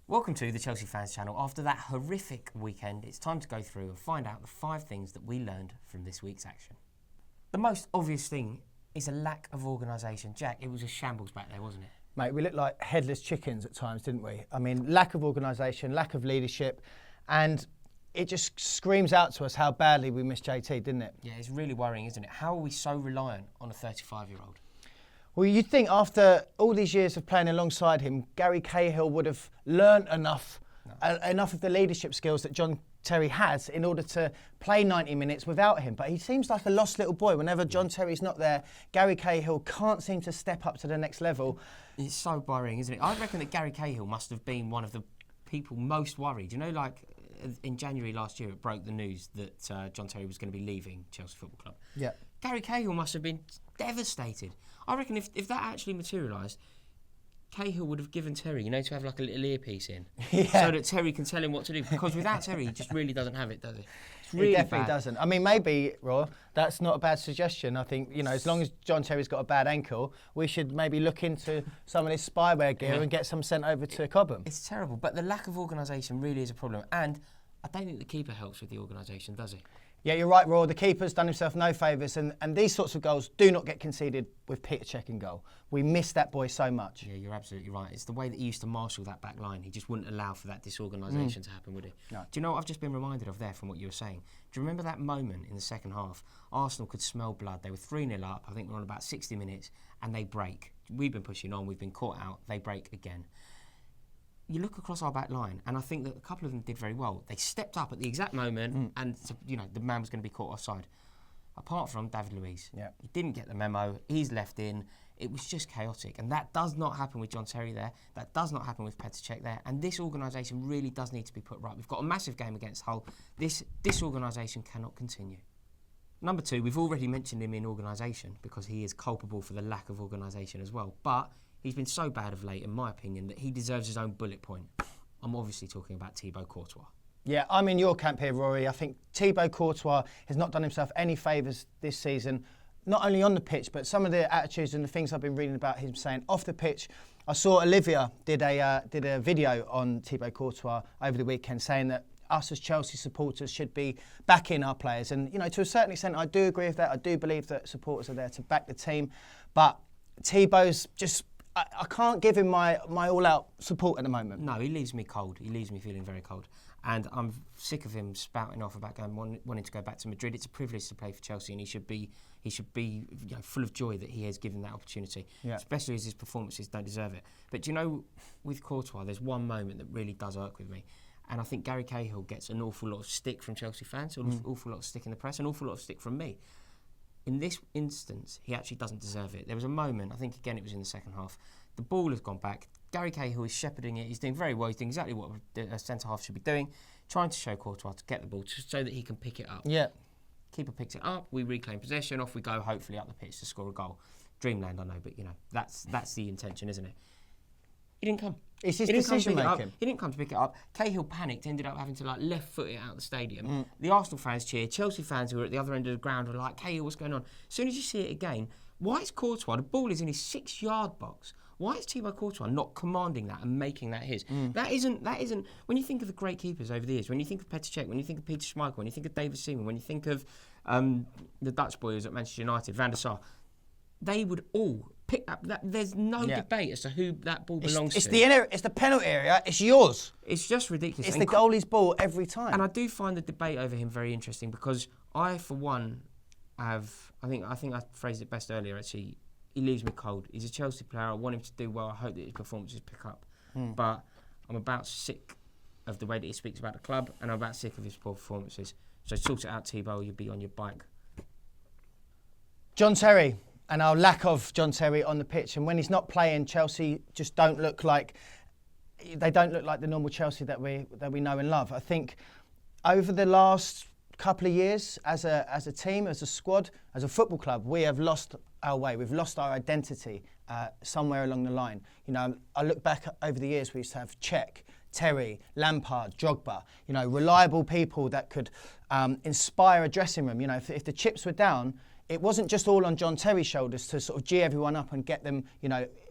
Welcome to the Chelsea Fans Channel. After that horrific weekend, it's time to go through and find out the 5 things that we learned from this week's action. The most obvious thing is a lack of organisation. Jack, it was a shambles back there, wasn't it? Mate, we looked like headless chickens at times, didn't we? I mean, lack of organisation, lack of leadership, and it just screams out to us how badly we missed JT, didn't it? Yeah, it's really worrying, isn't it? How are we so reliant on a 35-year-old? Well, you'd think after all these years of playing alongside him, Gary Cahill would have learnt enough of the leadership skills that John Terry has in order to play 90 minutes without him. But he seems like a lost little boy. Whenever John Terry's not there, Gary Cahill can't seem to step up to the next level. It's so worrying, isn't it? I reckon that Gary Cahill must have been one of the people most worried. You know, like in January last year, it broke the news that John Terry was going to be leaving Chelsea Football Club. Yeah. Gary Cahill must have been devastated. I reckon if that actually materialised, Cahill would have given Terry, to have like a little earpiece in, so that Terry can tell him what to do. Because without Terry, he just really doesn't have it, does he? It's really he definitely bad. doesn't. I mean, maybe, Raw, that's not a bad suggestion. I think, as long as John Terry's got a bad ankle, we should maybe look into some of this spyware gear and get some sent over to Cobham. It's terrible, but the lack of organisation really is a problem. And I don't think the keeper helps with the organisation, does he? Yeah, you're right, Raw. The keeper's done himself no favours, and these sorts of goals do not get conceded with Peter Cech in goal. We miss that boy so much. Yeah, you're absolutely right. It's the way that he used to marshal that back line. He just wouldn't allow for that disorganisation to happen, would he? No. Do you know what I've just been reminded of there from what you were saying? Do you remember that moment in the second half? Arsenal could smell blood. They were 3-0 up. I think we're on about 60 minutes, and they break. We've been pushing on. We've been caught out. They break again. You look across our back line, and I think that a couple of them did very well. They stepped up at the exact moment, and the man was going to be caught offside. Apart from David Luiz, he didn't get the memo. He's left in. It was just chaotic, and that does not happen with John Terry there. That does not happen with Petr Cech there. And this organisation really does need to be put right. We've got a massive game against Hull. This organisation cannot continue. Number 2, we've already mentioned him in organisation because he is culpable for the lack of organisation as well. But he's been so bad of late, in my opinion, that he deserves his own bullet point. I'm obviously talking about Thibaut Courtois. Yeah, I'm in your camp here, Rory. I think Thibaut Courtois has not done himself any favours this season, not only on the pitch, but some of the attitudes and the things I've been reading about him saying off the pitch. I saw Olivia did a video on Thibaut Courtois over the weekend saying that us as Chelsea supporters should be backing our players. And, to a certain extent, I do agree with that. I do believe that supporters are there to back the team. But Thibaut's just... I can't give him my all-out support at the moment. No, he leaves me cold. He leaves me feeling very cold. And I'm sick of him spouting off about wanting to go back to Madrid. It's a privilege to play for Chelsea, and he should be full of joy that he has given that opportunity, especially as his performances don't deserve it. But with Courtois, there's one moment that really does irk with me. And I think Gary Cahill gets an awful lot of stick from Chelsea fans, an awful lot of stick in the press, an awful lot of stick from me. In this instance, he actually doesn't deserve it. There was a moment, I think again it was in the second half, the ball has gone back. Gary Cahill is shepherding it. He's doing very well. He's doing exactly what a centre-half should be doing, trying to show Courtois to get the ball just so that he can pick it up. Yeah. Keeper picks it up, we reclaim possession, off we go, hopefully up the pitch to score a goal. Dreamland, I know, but that's the intention, isn't it? He didn't come. It's his decision making. He didn't come to pick it up. Cahill panicked, ended up having to left foot it out of the stadium. The Arsenal fans cheered. Chelsea fans who were at the other end of the ground were like, Cahill, what's going on? As soon as you see it again, why is Courtois, the ball is in his 6-yard box. Why is Thibaut Courtois not commanding that and making that his? That isn't, when you think of the great keepers over the years, when you think of Petr Cech, when you think of Peter Schmeichel, when you think of David Seaman, when you think of the Dutch boy who's at Manchester United, Van der Sar, they would all pick up that. There's no debate as to who that ball belongs to. It's the penalty area. It's yours. It's just ridiculous. It's the goalie's ball every time. And I do find the debate over him very interesting because I, for one, have. I think I phrased it best earlier. Actually, he leaves me cold. He's a Chelsea player. I want him to do well. I hope that his performances pick up. But I'm about sick of the way that he speaks about the club, and I'm about sick of his poor performances. So sort it out, Thibaut. You'll be on your bike. John Terry. And our lack of John Terry on the pitch, and when he's not playing, Chelsea just don't look like the normal Chelsea that we know and love. I think over the last couple of years, as a team, as a squad, as a football club, we have lost our way. We've lost our identity somewhere along the line. I look back over the years. We used to have Cech, Terry, Lampard, Drogba. Reliable people that could inspire a dressing room. If the chips were down, it wasn't just all on John Terry's shoulders to sort of gee everyone up and get them,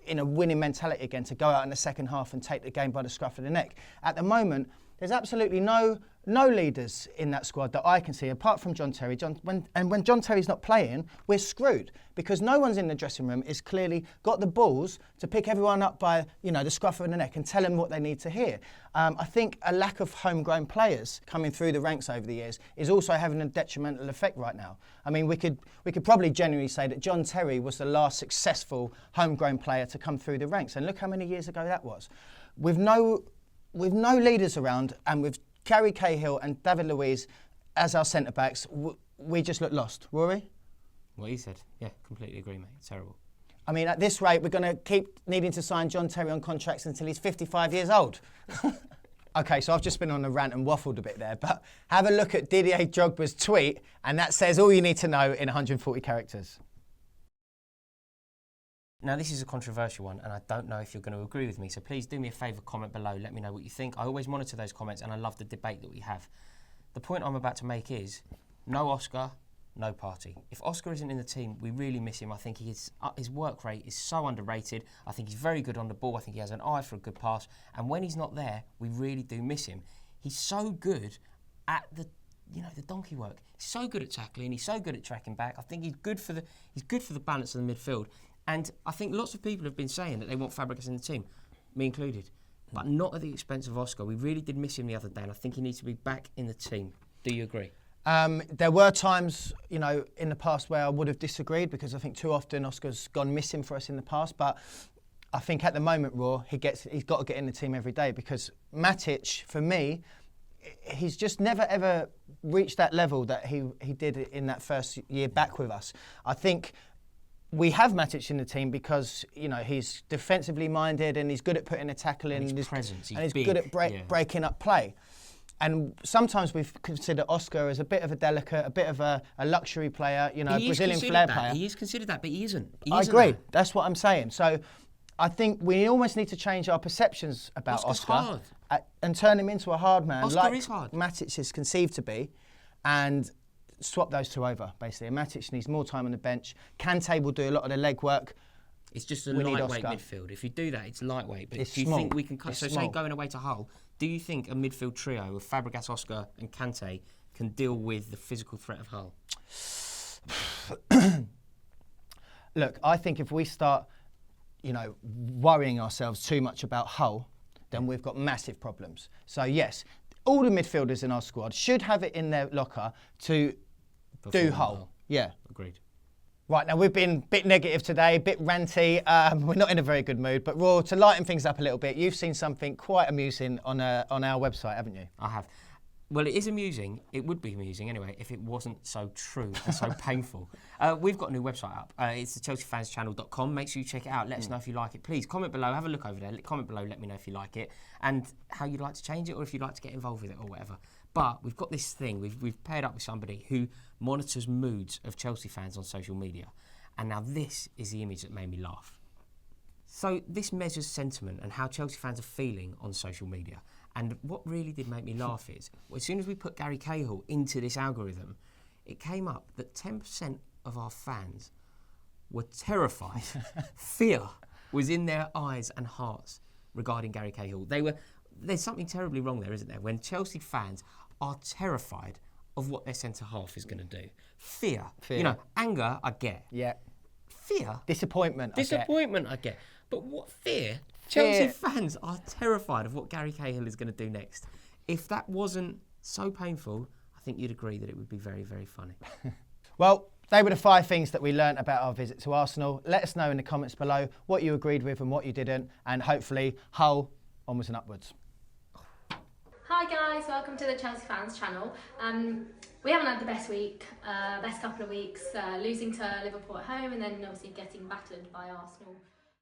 in a winning mentality again to go out in the second half and take the game by the scruff of the neck. At the moment, there's absolutely no leaders in that squad that I can see, apart from John Terry. When John Terry's not playing, we're screwed because no one's in the dressing room is clearly got the balls to pick everyone up by the scruff of the neck and tell them what they need to hear. I think a lack of homegrown players coming through the ranks over the years is also having a detrimental effect right now. I mean, we could probably genuinely say that John Terry was the last successful homegrown player to come through the ranks, and look how many years ago that was. With no leaders around and with Gary Cahill and David Luiz as our centre-backs, we just look lost. Rory? What he said. Yeah, completely agree, mate. It's terrible. I mean, at this rate, we're going to keep needing to sign John Terry on contracts until he's 55 years old. OK, so I've just been on a rant and waffled a bit there, but have a look at Didier Drogba's tweet, and that says all you need to know in 140 characters. Now, this is a controversial one, and I don't know if you're going to agree with me, so please do me a favour, comment below, let me know what you think. I always monitor those comments, and I love the debate that we have. The point I'm about to make is, no Oscar, no party. If Oscar isn't in the team, we really miss him. I think his work rate is so underrated. I think he's very good on the ball. I think he has an eye for a good pass, and when he's not there, we really do miss him. He's so good at the donkey work. He's so good at tackling, he's so good at tracking back. I think he's good for the balance of the midfield. And I think lots of people have been saying that they want Fabregas in the team, me included, but not at the expense of Oscar. We really did miss him the other day, and I think he needs to be back in the team. Do you agree? There were times, in the past where I would have disagreed because I think too often Oscar's gone missing for us in the past. But I think at the moment, Raw, he's got to get in the team every day because Matic, for me, he's just never ever reached that level that he did in that first year back with us. I think we have Matic in the team because he's defensively minded and he's good at putting a tackle in, and his presence, and he's big. good at breaking up play. And sometimes we consider Oscar as a bit of a delicate, a bit of a luxury player, a Brazilian flair player. He is considered that, but he isn't. I agree. That's what I'm saying. So I think we almost need to change our perceptions about Oscar's Oscar hard. And turn him into a hard man, Oscar is hard. Matic is conceived to be, and swap those two over, basically. Matic needs more time on the bench. Kante will do a lot of the leg work. It's just a lightweight midfield. If you do that, it's lightweight. But do you think we can... say going away to Hull, do you think a midfield trio of Fabregas, Oscar and Kante can deal with the physical threat of Hull? Look, I think if we start, worrying ourselves too much about Hull, then we've got massive problems. So, yes, all the midfielders in our squad should have it in their locker to do Hull. Yeah. Agreed. Right, now we've been a bit negative today, a bit ranty. We're not in a very good mood. But Raw, to lighten things up a little bit, you've seen something quite amusing on our website, haven't you? I have. Well, it is amusing. It would be amusing anyway if it wasn't so true and so painful. We've got a new website up. It's the ChelseaFansChannel.com. Make sure you check it out. Let us know if you like it. Please comment below. Have a look over there. Comment below. Let me know if you like it and how you'd like to change it or if you'd like to get involved with it or whatever. But we've got this thing. We've paired up with somebody who monitors moods of Chelsea fans on social media. And now this is the image that made me laugh. So this measures sentiment and how Chelsea fans are feeling on social media. And what really did make me laugh is, as soon as we put Gary Cahill into this algorithm, it came up that 10% of our fans were terrified. Fear was in their eyes and hearts regarding Gary Cahill. There's something terribly wrong there, isn't there? When Chelsea fans are terrified of what their centre-half is going to do. Fear. Anger, I get. Yeah. Fear. Disappointment, I get. But what fear? Chelsea fans are terrified of what Gary Cahill is going to do next. If that wasn't so painful, I think you'd agree that it would be very, very funny. Well, they were the 5 things that we learnt about our visit to Arsenal. Let us know in the comments below what you agreed with and what you didn't. And hopefully, Hull onwards and upwards. Hi guys, welcome to the Chelsea Fans channel. We haven't had the best couple of weeks, losing to Liverpool at home and then obviously getting battered by Arsenal